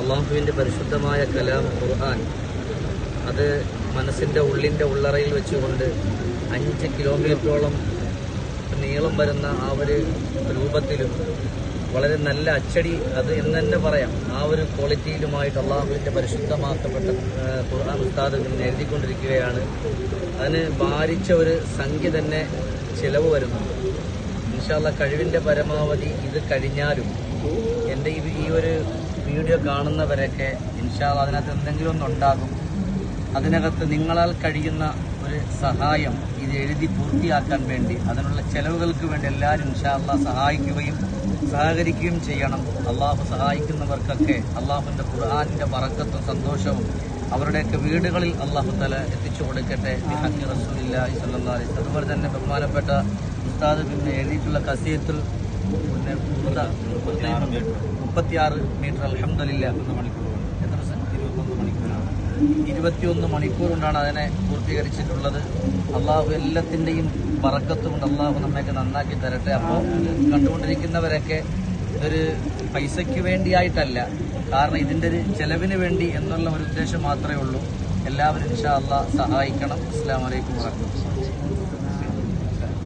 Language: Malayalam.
അള്ളാഹുവിൻ്റെ പരിശുദ്ധമായ കലാം ഖുർആൻ അത് മനസ്സിൻ്റെ ഉള്ളറയിൽ വെച്ചുകൊണ്ട് 5 കിലോമീറ്ററോളം നീളം വരുന്ന ആ ഒരു രൂപത്തിലും വളരെ നല്ല അച്ചടി അത് എന്ന് തന്നെ പറയാം, ആ ഒരു ക്വാളിറ്റിയിലുമായിട്ട് അള്ളാഹുവിൻ്റെ പരിശുദ്ധമാക്കപ്പെട്ട ഖുർആൻ ഉസ്താദ് എഴുതിക്കൊണ്ടിരിക്കുകയാണ്. അതിന് ഭാരിച്ച ഒരു സംഖ്യ തന്നെ ചിലവ് വരുന്നുണ്ട്. ഇൻഷാ അല്ലാഹ് കഴിവിൻ്റെ പരമാവധി ഇത് കഴിഞ്ഞാലും എൻ്റെ ഈ ഒരു വീഡിയോ കാണുന്നവരൊക്കെ ഇൻഷാ അല്ലാഹ് അതിനകത്ത് എന്തെങ്കിലും ഒന്നുണ്ടാകും. അതിനകത്ത് നിങ്ങളാൽ കഴിയുന്ന ഒരു സഹായം ഇത് എഴുതി പൂർത്തിയാക്കാൻ വേണ്ടി, അതിനുള്ള ചെലവുകൾക്ക് വേണ്ടി എല്ലാവരും ഇൻഷാ അല്ലാഹ് സഹകരിക്കുകയും ചെയ്യണം. അള്ളാഹു സഹായിക്കുന്നവർക്കൊക്കെ അള്ളാഹുവിൻ്റെ ഖുർആനിൻ്റെ ബറക്കത്തും സന്തോഷവും അവരുടെയൊക്കെ വീടുകളിൽ അള്ളാഹു തആല എത്തിച്ചു കൊടുക്കട്ടെ. ബിഹഖി റസൂലില്ലാഹി സ്വല്ലല്ലാഹു അലൈഹി വസല്ലം. അതുപോലെ തന്നെ ബഹുമാനപ്പെട്ട ഉസ്താദ് എഴുതിയിട്ടുള്ള ഖസീദത്തുൽ 36 മീറ്റർ അൽഹംദുലില്ലാഹ് 21 മണിക്കൂർ കൊണ്ടാണ് അതിനെ പൂർത്തീകരിച്ചിട്ടുള്ളത്. അള്ളാഹു എല്ലാത്തിൻ്റെയും ബറക്കത്ത് കൊണ്ട് അള്ളാഹു നമ്മയൊക്കെ നന്നാക്കി തരട്ടെ. അപ്പോൾ കണ്ടുകൊണ്ടിരിക്കുന്നവരൊക്കെ ഇതൊരു പൈസയ്ക്ക് വേണ്ടിയായിട്ടല്ല, കാരണം ഇതിൻ്റെ ഒരു ചെലവിന് വേണ്ടി എന്നുള്ള ഒരു ഉദ്ദേശം മാത്രമേ ഉള്ളൂ. എല്ലാവരും ഇൻഷാ അല്ലാഹ് സഹായിക്കണം. അസ്സലാമു അലൈക്കും വറഹ്മത്തുള്ളാഹി.